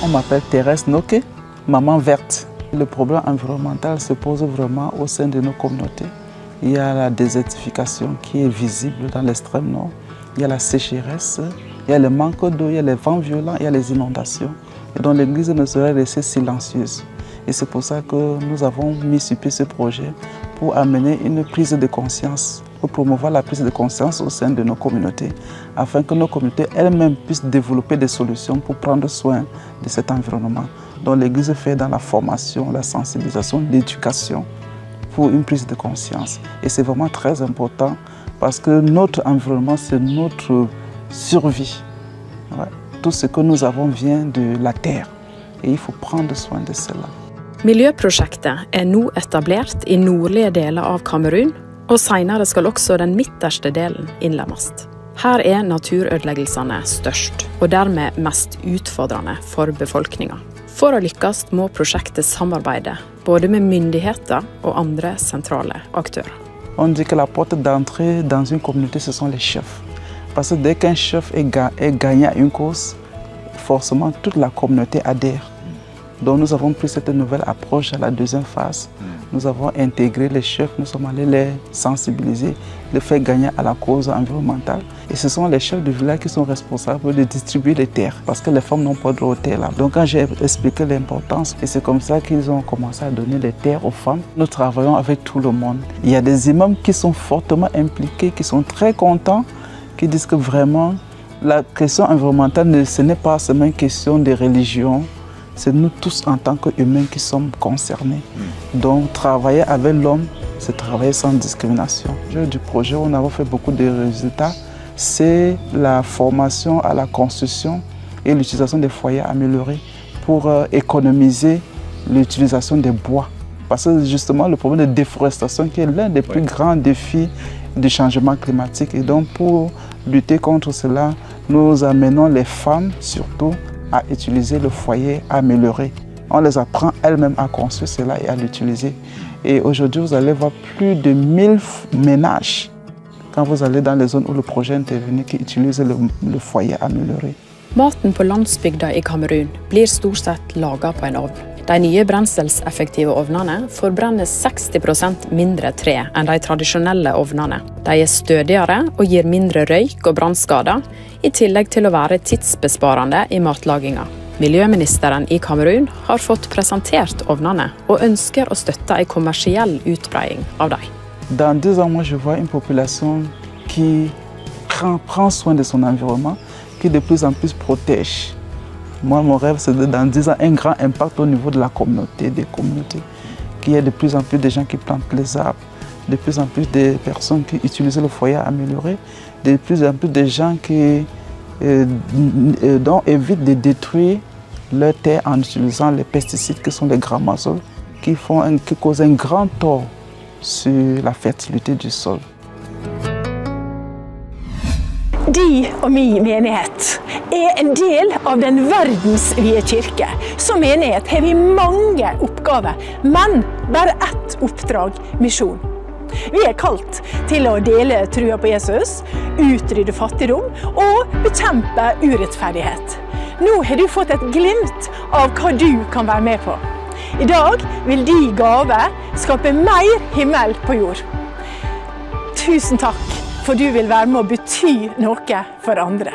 On m'appelle Thérèse Noké, maman verte. Le problème environnemental se pose vraiment au sein de nos communautés. Il y a la désertification qui est visible dans l'extrême nord. Il y a la sécheresse, il y a le manque d'eau, il y a les vents violents, il y a les inondations. Et donc l'Église ne serait restée silencieuse. Et c'est pour ça que nous avons mis sur pied ce projet pour amener une prise de conscience, pour promouvoir la prise de conscience au sein de nos communautés, afin que nos communautés elles-mêmes puissent développer des solutions pour prendre soin de cet environnement. Donc l'Église fait dans la formation, la sensibilisation, l'éducation pour une prise de conscience. Et c'est vraiment très important parce que notre environnement, c'est notre survie. Ouais. Tout ce que nous avons vient de la terre et il faut prendre soin de cela. Miljøprosjektet nå etablert I nordlige deler av Kamerun, og senere skal også den midterste delen innlemmes. Her naturødeleggelsene størst, og dermed mest utfordrende for befolkningen. For å lykkes må prosjektet samarbeide, både med myndigheter og andre sentrale aktører. On dit que la porte d'entrée dans une communauté, ce sont les chefs. Parce que dès qu'un chef est gagné à une cause, forcément toute la communauté adhère. Donc nous avons pris cette nouvelle approche à la deuxième phase. Nous avons intégré les chefs, nous sommes allés les sensibiliser, les faire gagner à la cause environnementale. Et ce sont les chefs de village qui sont responsables de distribuer les terres, parce que les femmes n'ont pas de droit aux terres là. Donc quand j'ai expliqué l'importance, et c'est comme ça qu'ils ont commencé à donner les terres aux femmes, nous travaillons avec tout le monde. Il y a des imams qui sont fortement impliqués, qui sont très contents, qui disent que vraiment la question environnementale, ce n'est pas seulement une question de religion, c'est nous tous en tant qu'humains qui sommes concernés. Donc travailler avec l'homme, c'est travailler sans discrimination. Du projet, on a fait beaucoup de résultats. C'est la formation à la construction et l'utilisation des foyers améliorés pour économiser l'utilisation des bois. Parce que justement, le problème de déforestation qui est l'un des plus grands défis du changement climatique. Et donc pour lutter contre cela, nous amenons les femmes surtout à utiliser le foyer amélioré. On les apprend elles-mêmes à construire cela et à l'utiliser. Et aujourd'hui, vous allez voir plus de 1000 ménages quand vous allez dans les zones où le projet est intervenu qui utilisent le foyer amélioré. Maten på landsbygda I Kamerun blir stort sett laget på en ovn. De nye brenselseffektive ovnene forbrenner 60% mindre tre enn de tradisjonelle ovnene. De stødigere og gir mindre røyk og brannskader, I tillegg til å være tidsbesparende I matlaginga. Miljøministeren I Kamerun har fått presentert ovnene og ønsker å støtte en kommersiell utbreding av dem. Dans 2 ans, moi, je vois une population qui prend soin de son environnement, qui de plus en plus protège. Moi, mon rêve, c'est dans 10 ans, un grand impact au niveau de la communauté, des communautés. Qu'il y ait de plus en plus de gens qui plantent les arbres, de plus en plus de personnes qui utilisent le foyer amélioré, de plus en plus de gens qui évitent de détruire leur terre en utilisant les pesticides qui sont les grammazoles, qui causent un grand tort sur la fertilité du sol. De og min menighet en del av den verdensvide kirke. Som menighet har vi mange oppgaver, men bare ett oppdrag, misjon. Vi kalt til å dele trua på Jesus, utrydde fattigdom og bekjempe urettferdighet. Nå har du fått et glimt av hva du kan være med på. I dag vil de gave skape mer himmel på jord. Tusen takk for du vil være med å bety noe for andre.